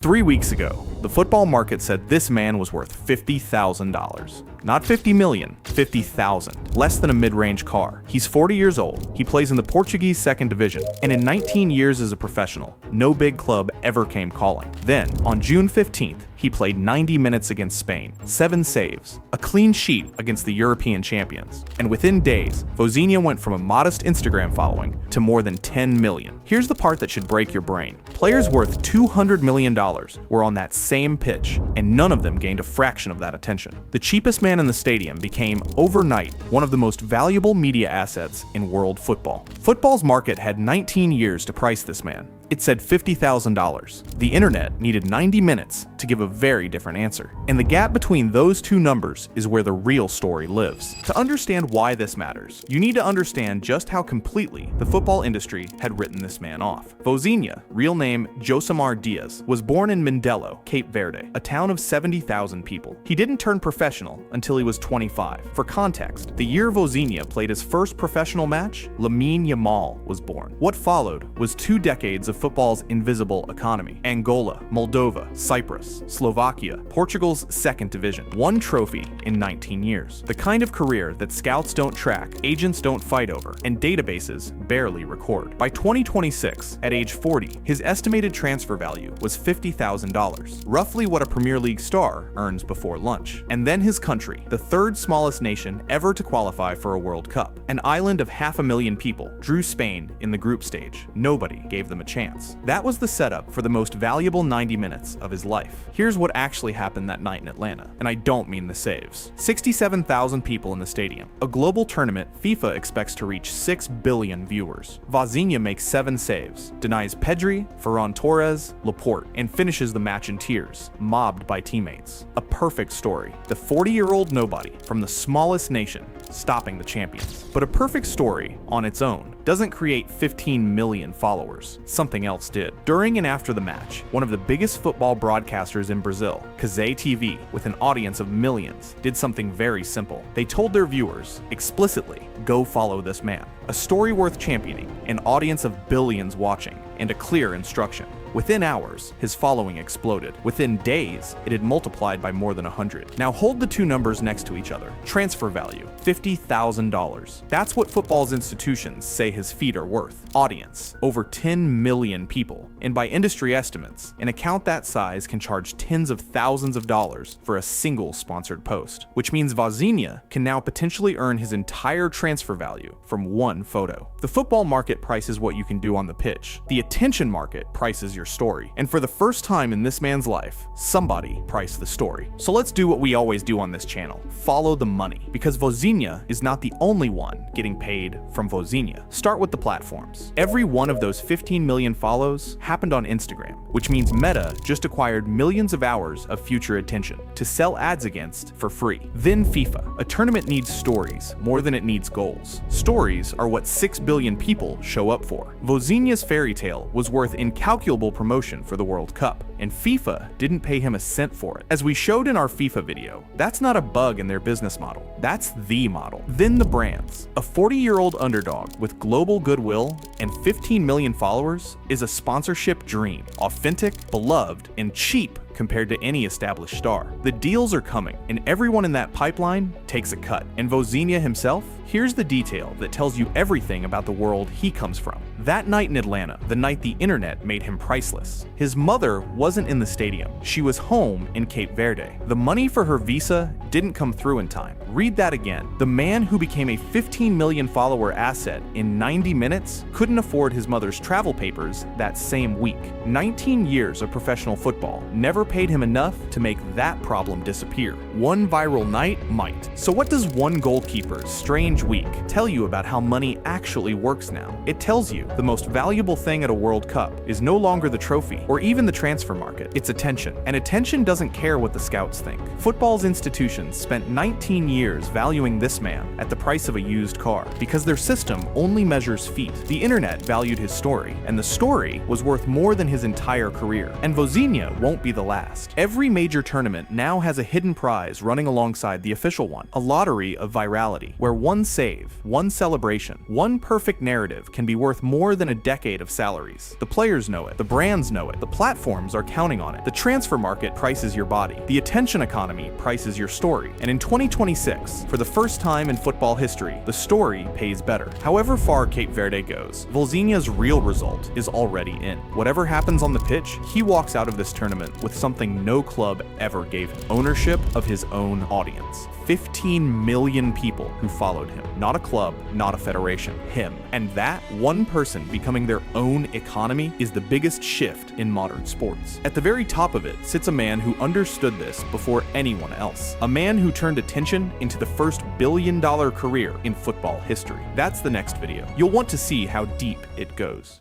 3 weeks ago, the football market said this man was worth $50,000. Not 50 million, 50,000. Less than a mid-range car. He's 40 years old, he plays in the Portuguese second division, and in 19 years as a professional, no big club ever came calling. Then, on June 15th, he played 90 minutes against Spain, 7 saves, a clean sheet against the European champions. And within days, Vozinha went from a modest Instagram following to more than 10 million. Here's the part that should break your brain. Players worth $200 million were on that same pitch, and none of them gained a fraction of that attention. The cheapest man in the stadium became, overnight, one of the most valuable media assets in world football. Football's market had 19 years to price this man. It said $50,000. The internet needed 90 minutes to give a very different answer. And the gap between those two numbers is where the real story lives. To understand why this matters, you need to understand just how completely the football industry had written this man off. Vozinha, real name Josimar Diaz, was born in Mindelo, Cape Verde, a town of 70,000 people. He didn't turn professional until he was 25. For context, the year Vozinha played his first professional match, Lamine Yamal was born. What followed was 2 decades of football's invisible economy. Angola, Moldova, Cyprus, Slovakia, Portugal's second division. 1 trophy in 19 years. The kind of career that scouts don't track, agents don't fight over, and databases barely record. By 2026, at age 40, his estimated transfer value was $50,000, roughly what a Premier League star earns before lunch. And then his country, the 3rd smallest nation ever to qualify for a World Cup. An island of 500,000 people drew Spain in the group stage. Nobody gave them a chance. That was the setup for the most valuable 90 minutes of his life. Here's what actually happened that night in Atlanta, and I don't mean the saves. 67,000 people in the stadium. A global tournament FIFA expects to reach 6 billion viewers. Vozinha makes 7 saves, denies Pedri, Ferran Torres, Laporte, and finishes the match in tears, mobbed by teammates. A perfect story. The 40-year-old nobody from the smallest nation stopping the champions. But a perfect story on its own doesn't create 15 million followers. Something else did. During and after the match, one of the biggest football broadcasters in Brazil, Cazé TV, with an audience of millions, did something very simple. They told their viewers, explicitly, go follow this man. A story worth championing, an audience of billions watching, and a clear instruction. Within hours, his following exploded. Within days, it had multiplied by more than 100. Now hold the two numbers next to each other. Transfer value, $50,000. That's what football's institutions say his feet are worth. Audience, over 10 million people. And by industry estimates, an account that size can charge tens of thousands of dollars for a single sponsored post. Which means Vozinha can now potentially earn his entire transfer value from 1 photo. The football market prices what you can do on the pitch. The attention market prices your story. And for the first time in this man's life, somebody priced the story. So let's do what we always do on this channel. Follow the money. Because Vozinha is not the only one getting paid from Vozinha. Start with the platforms. Every one of those 15 million follows happened on Instagram, which means Meta just acquired millions of hours of future attention to sell ads against for free. Then FIFA. A tournament needs stories more than it needs goals. Stories are what 6 billion people show up for. Vozinha's fairy tale was worth incalculable promotion for the World Cup, and FIFA didn't pay him a cent for it. As we showed in our FIFA video, that's not a bug in their business model. That's the model. Then the brands. A 40-year-old underdog with global goodwill and 15 million followers is a sponsorship dream. Authentic, beloved, and cheap compared to any established star. The deals are coming, and everyone in that pipeline takes a cut. And Vozinha himself? Here's the detail that tells you everything about the world he comes from. That night in Atlanta, the night the internet made him priceless, his mother wasn't in the stadium. She was home in Cape Verde. The money for her visa didn't come through in time. Read that again. The man who became a 15 million follower asset in 90 minutes couldn't afford his mother's travel papers that same week. 19 years of professional football never paid him enough to make that problem disappear. One viral night might. So what does one goalkeeper's strange week tell you about how money actually works now? It tells you the most valuable thing at a World Cup is no longer the trophy or even the transfer market. It's attention. And attention doesn't care what the scouts think. Football's institutions spent 19 years valuing this man at the price of a used car because their system only measures feet. The internet valued his story, and the story was worth more than his entire career. And Vozinha won't be the last. Every major tournament now has a hidden prize running alongside the official one, a lottery of virality, where one save, one celebration, one perfect narrative can be worth more than a decade of salaries. The players know it, the brands know it, the platforms are counting on it. The transfer market prices your body, the attention economy prices your story, and in 2026, for the first time in football history, the story pays better. However far Cape Verde goes, Vozinha's real result is already in. Whatever happens on the pitch, he walks out of this tournament with something no club ever gave him: ownership of his own audience. 15 million people who followed him. Not a club, not a federation, him. And that one person becoming their own economy is the biggest shift in modern sports. At the very top of it sits a man who understood this before anyone else. A man who turned attention into the first billion-dollar career in football history. That's the next video. You'll want to see how deep it goes.